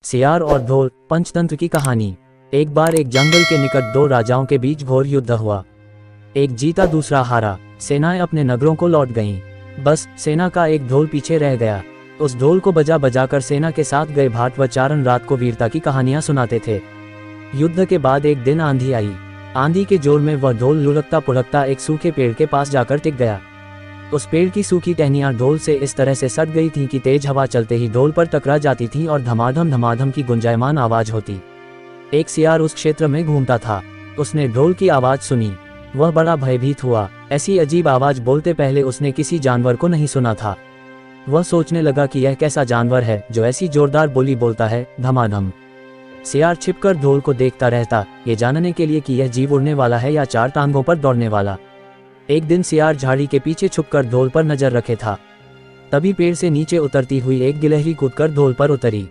सियार और ढोल पंचतंत्र की कहानी। एक बार एक जंगल के निकट दो राजाओं के बीच घोर युद्ध हुआ। एक जीता दूसरा हारा। सेनाएं अपने नगरों को लौट गईं। बस सेना का एक ढोल पीछे रह गया। उस ढोल को बजा बजाकर सेना के साथ गए भाट व चारण रात को वीरता की कहानियां सुनाते थे। युद्ध के बाद एक दिन आंधी आई। आंधी के जोर में वह ढोल लुढ़कता पुढ़कता एक सूखे पेड़ के पास जाकर टिक गया। उस पेड़ की सूखी टहनियां ढोल से इस तरह से सट गई थीं कि तेज हवा चलते ही ढोल पर टकरा जाती थीं और धमाधम धमाधम की गुंजायमान आवाज होती। एक सियार उस क्षेत्र में घूमता था। उसने ढोल की आवाज सुनी। वह बड़ा भयभीत हुआ। ऐसी अजीब आवाज बोलते पहले उसने किसी जानवर को नहीं सुना था। वह सोचने लगा कि यह कैसा जानवर है जो ऐसी जोरदार बोली बोलता है, धमाधम। सियार छिपकर ढोल को देखता रहता, ये जानने के लिए कि यह जीव उड़ने वाला है या चार टांगों पर दौड़ने वाला। एक दिन सियार झाड़ी के पीछे छुपकर ढोल पर नजर रखे था। तभी पेड़ से नीचे उतरती हुई एक गिलहरी कूदकर ढोल पर उतरी।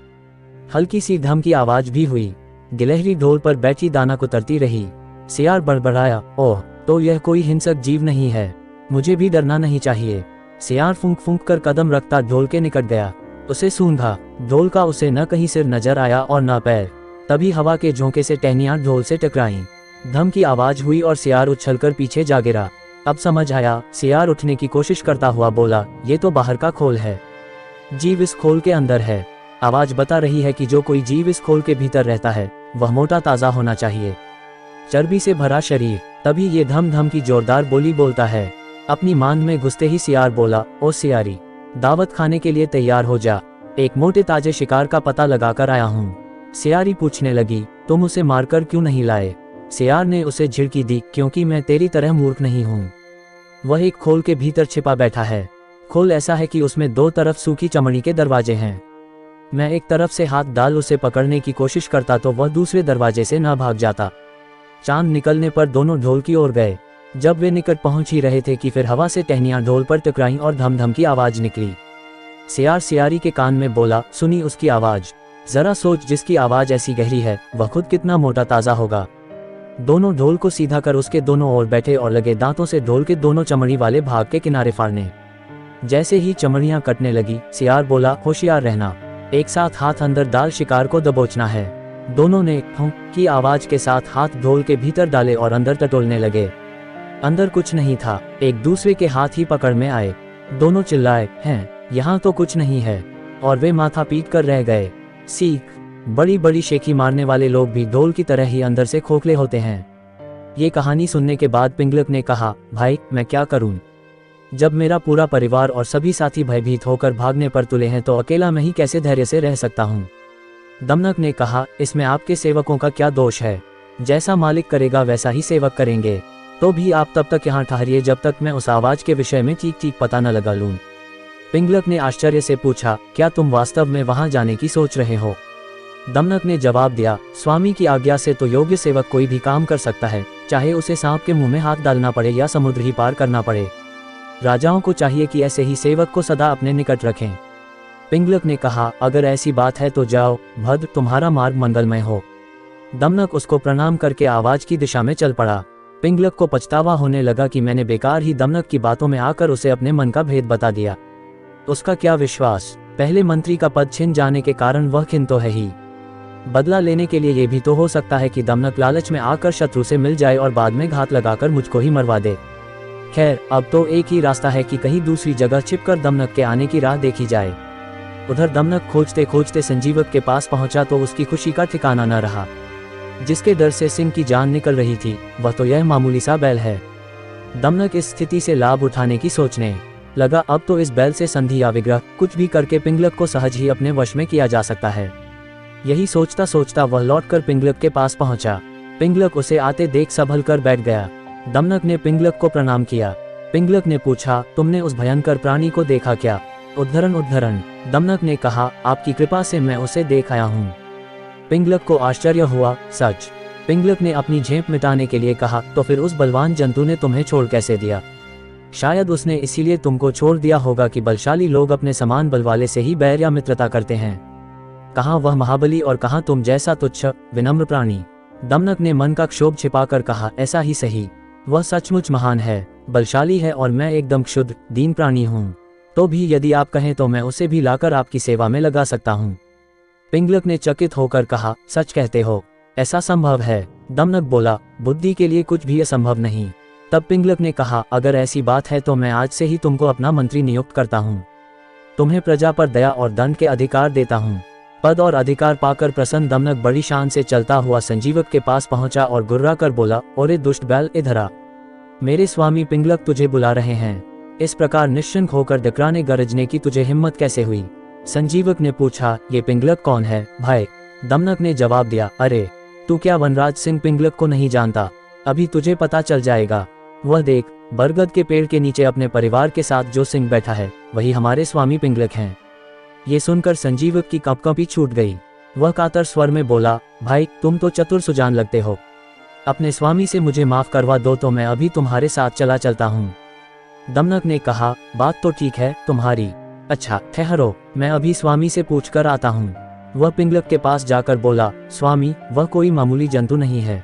हल्की सी धम की आवाज भी हुई। गिलहरी ढोल पर बैठी दाना कुतरती रही। सियार बड़बड़ाया, ओह, तो यह कोई हिंसक जीव नहीं है, मुझे भी डरना नहीं चाहिए। सियार फूंक फूंक कर कदम रखता ढोल के निकट गया। उसे सूंघा। ढोल का उसे न कहीं सिर नजर आया और न पैर। तभी हवा के झोंके से टहनियां ढोल से टकराईं। धम की आवाज हुई और सियार उछलकर पीछे जा गिरा। अब समझ आया। सियार उठने की कोशिश करता हुआ बोला, ये तो बाहर का खोल है, जीव इस खोल के अंदर है। आवाज बता रही है कि जो कोई जीव इस खोल के भीतर रहता है वह मोटा ताजा होना चाहिए, चर्बी से भरा शरीर, तभी ये धम धम की जोरदार बोली बोलता है। अपनी मांद में घुसते ही सियार बोला, ओ सियारी, दावत खाने के लिए तैयार हो जा, एक मोटे ताजे शिकार का पता लगाकर आया हूँ। सियारी पूछने लगी, तुम उसे मारकर क्यों नहीं लाए? सियार ने उसे झिड़की दी, क्योंकि मैं तेरी तरह मूर्ख नहीं हूँ। वह एक खोल के भीतर छिपा बैठा है। खोल ऐसा है कि उसमें दो तरफ सूखी चमड़ी के दरवाजे हैं। मैं एक तरफ से हाथ डाल उसे पकड़ने की कोशिश करता तो वह दूसरे दरवाजे से न भाग जाता। चांद निकलने पर दोनों ढोल की ओर गए। जब वे निकट पहुंच ही रहे थे कि फिर हवा से टहनियां ढोल पर टकराईं और धम धम की आवाज निकली। सियार सियारी के कान में बोला, सुनी उसकी आवाज? जरा सोच, जिसकी आवाज ऐसी गहरी है वह खुद कितना मोटा ताजा होगा। दोनों ढोल को सीधा कर उसके दोनों ओर बैठे और लगे दांतों से ढोल के दोनों चमड़ी वाले भाग के किनारे फाड़ने। जैसे ही चमड़ियां कटने लगी, सियार बोला, होशियार रहना, एक साथ हाथ अंदर डाल शिकार को दबोचना है। दोनों ने हुँ की आवाज के साथ हाथ ढोल के भीतर डाले और अंदर टटोलने लगे। अंदर कुछ नहीं था। एक दूसरे के हाथ ही पकड़ में आए। दोनों चिल्लाए, हैं, यहाँ तो कुछ नहीं है, और वे माथा पीट कर रह गए। सीख, बड़ी बड़ी शेखी मारने वाले लोग भी ढोल की तरह ही अंदर से खोखले होते हैं। ये कहानी सुनने के बाद पिंगलक ने कहा, भाई मैं क्या करूं? जब मेरा पूरा परिवार और सभी साथी भयभीत होकर भागने पर तुले हैं तो अकेला मैं ही कैसे धैर्य से रह सकता हूं? दमनक ने कहा, इसमें आपके सेवकों का क्या दोष है? जैसा मालिक करेगा वैसा ही सेवक करेंगे। तो भी आप तब तक यहाँ ठहरिए जब तक मैं उस आवाज के विषय में ठीक ठीक पता न लगा लूं। पिंगलक ने आश्चर्य से पूछा, क्या तुम वास्तव में वहां जाने की सोच रहे हो? दमनक ने जवाब दिया, स्वामी की आज्ञा से तो योग्य सेवक कोई भी काम कर सकता है, चाहे उसे सांप के मुंह में हाथ डालना पड़े या समुद्र ही पार करना पड़े। राजाओं को चाहिए कि ऐसे ही सेवक को सदा अपने निकट रखें। पिंगलक ने कहा, अगर ऐसी बात है तो जाओ, भद्र, तुम्हारा मार्ग मंगलमय हो। दमनक उसको प्रणाम करके आवाज की दिशा में चल पड़ा। पिंगलक को पछतावा होने लगा कि मैंने बेकार ही दमनक की बातों में आकर उसे अपने मन का भेद बता दिया। उसका क्या विश्वास, पहले मंत्री का पद छिन जाने के कारण वह खिन्न तो है ही, बदला लेने के लिए ये भी तो हो सकता है कि दमनक लालच में आकर शत्रु से मिल जाए और बाद में घात लगाकर मुझको ही मरवा दे। खैर, अब तो एक ही रास्ता है कि कहीं दूसरी जगह छिपकर दमनक के आने की राह देखी जाए। उधर दमनक खोजते खोजते संजीवक के पास पहुंचा तो उसकी खुशी का ठिकाना न रहा। जिसके डर से सिंह की जान निकल रही थी वह तो यह मामूली सा बैल है। दमनक इस स्थिति से लाभ उठाने की सोचने लगा। अब तो इस बैल से संधि या विग्रह कुछ भी करके पिंगलक को सहज ही अपने वश में किया जा सकता है। यही सोचता सोचता वह लौटकर पिंगलक के पास पहुंचा। पिंगलक उसे आते देख संभल कर बैठ गया। दमनक ने पिंगलक को प्रणाम किया। पिंगलक ने पूछा, तुमने उस भयंकर प्राणी को देखा क्या? उद्धरण उद्धरण, दमनक ने कहा, आपकी कृपा से मैं उसे देख आया हूँ। पिंगलक को आश्चर्य हुआ, सच? पिंगलक ने अपनी झेप मिटाने के लिए कहा, तो फिर उस बलवान जंतु ने तुम्हें छोड़ कैसे दिया? शायद उसने इसीलिए तुमको छोड़ दिया होगा कि बलशाली लोग अपने समान बल वाले से ही बैर या मित्रता करते हैं। कहाँ वह महाबली और कहाँ तुम जैसा तुच्छ विनम्र प्राणी। दमनक ने मन का क्षोभ छिपाकर कहा, ऐसा ही सही, वह सचमुच महान है, बलशाली है और मैं एकदम क्षुद्र दीन प्राणी हूँ। तो भी यदि आप कहें तो मैं उसे भी लाकर आपकी सेवा में लगा सकता हूँ। पिंगलक ने चकित होकर कहा, सच कहते हो? ऐसा संभव है? दमनक बोला, बुद्धि के लिए कुछ भी असंभव नहीं। तब पिंगलक ने कहा, अगर ऐसी बात है तो मैं आज से ही तुमको अपना मंत्री नियुक्त करता हूँ। तुम्हें प्रजा पर दया और दंड के अधिकार देता हूँ। पद और अधिकार पाकर प्रसन्न दमनक बड़ी शान से चलता हुआ संजीवक के पास पहुंचा और गुर्रा कर बोला, ओरे दुष्ट बैल, इधर आ। मेरे स्वामी पिंगलक तुझे बुला रहे हैं। इस प्रकार निश्चिंत होकर डकराने गरजने की तुझे हिम्मत कैसे हुई? संजीवक ने पूछा, ये पिंगलक कौन है भाई? दमनक ने जवाब दिया, अरे तू क्या वनराज सिंह पिंगलक को नहीं जानता? अभी तुझे पता चल जाएगा। वह देख, बरगद के पेड़ के नीचे अपने परिवार के साथ जो सिंह बैठा है वही हमारे स्वामी पिंगलक हैं। ये सुनकर संजीवक की कंपकंपी छूट गई। वह कातर स्वर में बोला, भाई तुम तो चतुर सुजान लगते हो। अपने स्वामी से मुझे माफ करवा दो तो मैं अभी तुम्हारे साथ चलता हूँ। दमनक ने कहा, बात तो ठीक है तुम्हारी। अच्छा ठहरो, मैं अभी स्वामी से पूछकर आता हूँ। वह पिंगलक के पास जाकर बोला, स्वामी वह कोई मामूली जंतु नहीं है,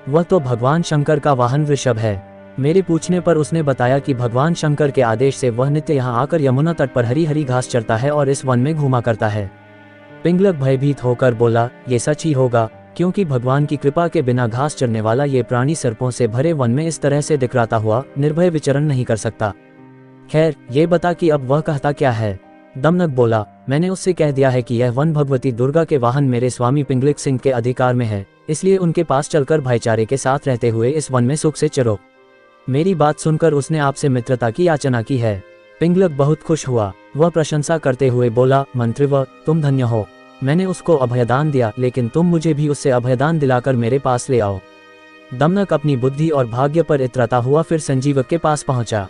वह तो भगवान शंकर का वाहन वृषभ है। मेरे पूछने पर उसने बताया कि भगवान शंकर के आदेश से वह नित्य यहाँ आकर यमुना तट पर हरी हरी घास चरता है और इस वन में घूमा करता है। पिंगलक भयभीत होकर बोला, ये सच ही होगा, क्योंकि भगवान की कृपा के बिना घास चरने वाला ये प्राणी सर्पों से भरे वन में इस तरह से दिखराता हुआ निर्भय विचरण नहीं कर सकता। खैर ये बता कि अब वह कहता क्या है? दमनक बोला, मैंने उससे कह दिया है कि यह वन भगवती दुर्गा के वाहन मेरे स्वामी पिंगलक सिंह के अधिकार में है, इसलिए उनके पास चलकर भाईचारे के साथ रहते हुए इस वन में सुख से चरो। मेरी बात सुनकर उसने आपसे मित्रता की याचना की है। पिंगलक बहुत खुश हुआ। वह प्रशंसा करते हुए बोला, मंत्रीवर तुम धन्य हो। मैंने उसको अभयदान दिया, लेकिन तुम मुझे भी उससे अभयदान दिलाकर मेरे पास ले आओ। दमनक अपनी बुद्धि और भाग्य पर इतराता हुआ फिर संजीवक के पास पहुंचा।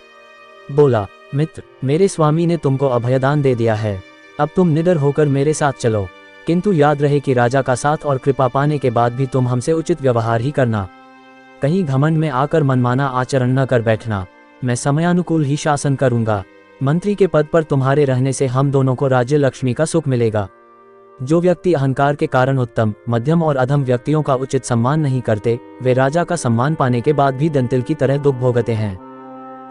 बोला, मित्र मेरे स्वामी ने तुमको अभयदान दे दिया है, अब तुम निडर होकर मेरे साथ चलो, किंतु याद रहे कि राजा का साथ और कृपा पाने के बाद भी तुम हमसे उचित व्यवहार ही करना। कहीं घमंड में आकर मनमाना आचरण न कर बैठना। मैं समयानुकूल ही शासन करूंगा। मंत्री के पद पर तुम्हारे रहने से हम दोनों को राज्य लक्ष्मी का सुख मिलेगा। जो व्यक्ति अहंकार के कारण उत्तम, मध्यम और अधम व्यक्तियों का उचित सम्मान नहीं करते, वे राजा का सम्मान पाने के बाद भी दंतिल की तरह दुख भोगते हैं।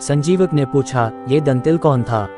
संजीवक ने पूछा, ये दंतिल कौन था?